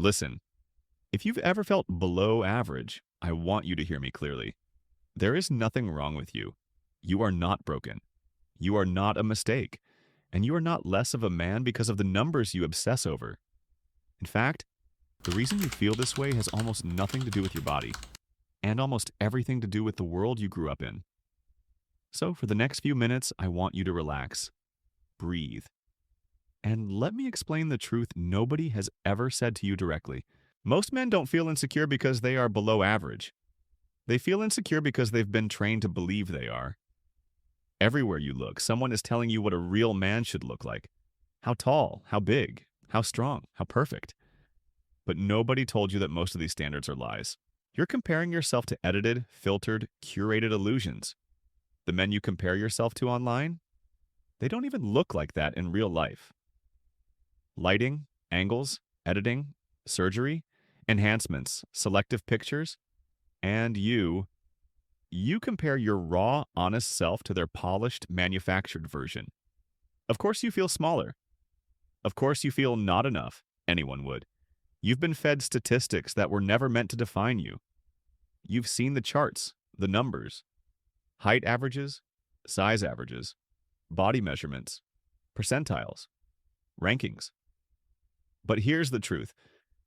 Listen, if you've ever felt below average, I want you to hear me clearly. There is nothing wrong with you. You are not broken. You are not a mistake. And you are not less of a man because of the numbers you obsess over. In fact, the reason you feel this way has almost nothing to do with your body, and almost everything to do with the world you grew up in. So for the next few minutes, I want you to relax, breathe, and let me explain the truth nobody has ever said to you directly. Most men don't feel insecure because they are below average. They feel insecure because they've been trained to believe they are. Everywhere you look, someone is telling you what a real man should look like. How tall, how big, how strong, how perfect. But nobody told you that most of these standards are lies. You're comparing yourself to edited, filtered, curated illusions. The men you compare yourself to online, they don't even look like that in real life. Lighting, angles, editing, surgery, enhancements, selective pictures, and you compare your raw, honest self to their polished, manufactured version. Of course you feel smaller. Of course you feel not enough. Anyone would. You've been fed statistics that were never meant to define you. You've seen the charts, the numbers, height averages, size averages, body measurements, percentiles, rankings. But here's the truth.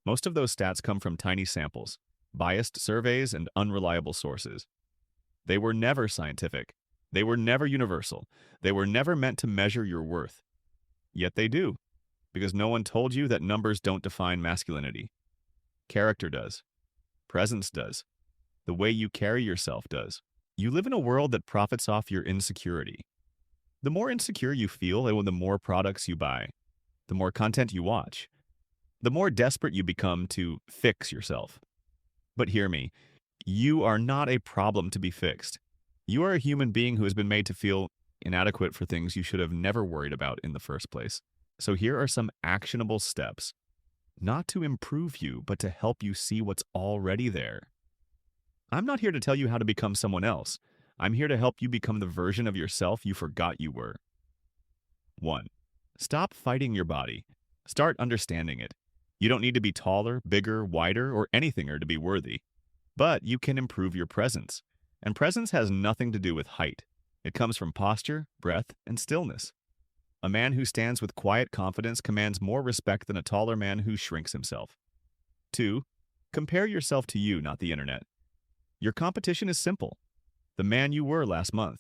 Most of those stats come from tiny samples, biased surveys, and unreliable sources. They were never scientific. They were never universal. They were never meant to measure your worth. Yet they do, because no one told you that numbers don't define masculinity. Character does. Presence does. The way you carry yourself does. You live in a world that profits off your insecurity. The more insecure you feel, and the more products you buy, the more content you watch, the more desperate you become to fix yourself. But hear me, you are not a problem to be fixed. You are a human being who has been made to feel inadequate for things you should have never worried about in the first place. So here are some actionable steps, not to improve you, but to help you see what's already there. I'm not here to tell you how to become someone else. I'm here to help you become the version of yourself you forgot you were. 1. Stop fighting your body. Start understanding it. You don't need to be taller, bigger, wider, or anything to be worthy. But you can improve your presence. And presence has nothing to do with height. It comes from posture, breath, and stillness. A man who stands with quiet confidence commands more respect than a taller man who shrinks himself. 2. Compare yourself to you, not the internet. Your competition is simple. The man you were last month.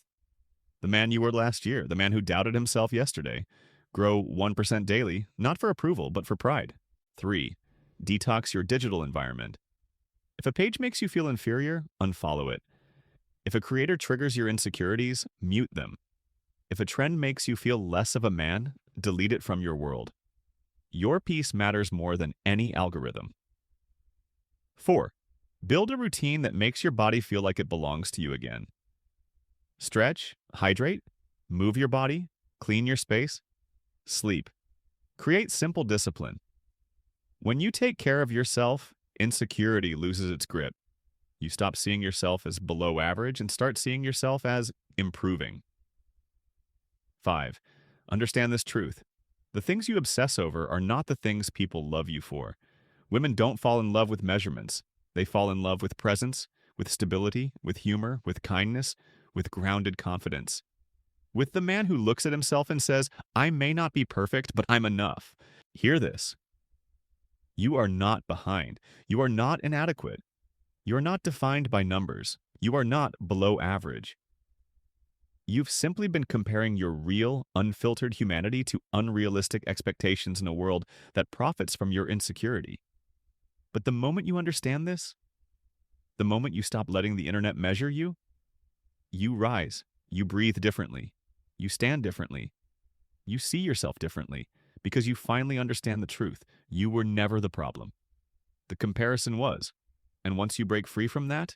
The man you were last year. The man who doubted himself yesterday. Grow 1% daily, not for approval, but for pride. 3. Detox your digital environment. If a page makes you feel inferior, unfollow it. If a creator triggers your insecurities, mute them. If a trend makes you feel less of a man, delete it from your world. Your peace matters more than any algorithm. 4. Build a routine that makes your body feel like it belongs to you again. Stretch, hydrate, move your body, clean your space, sleep. Create simple discipline. When you take care of yourself, insecurity loses its grip. You stop seeing yourself as below average and start seeing yourself as improving. 5. Understand this truth. The things you obsess over are not the things people love you for. Women don't fall in love with measurements. They fall in love with presence, with stability, with humor, with kindness, with grounded confidence. With the man who looks at himself and says, I may not be perfect, but I'm enough. Hear this. You are not behind. You are not inadequate. You are not defined by numbers. You are not below average. You've simply been comparing your real, unfiltered humanity to unrealistic expectations in a world that profits from your insecurity. But the moment you understand this, the moment you stop letting the internet measure you, you rise, you breathe differently, you stand differently, you see yourself differently, because you finally understand the truth. You were never the problem. The comparison was. And once you break free from that,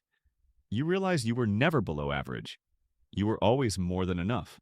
you realize you were never below average. You were always more than enough.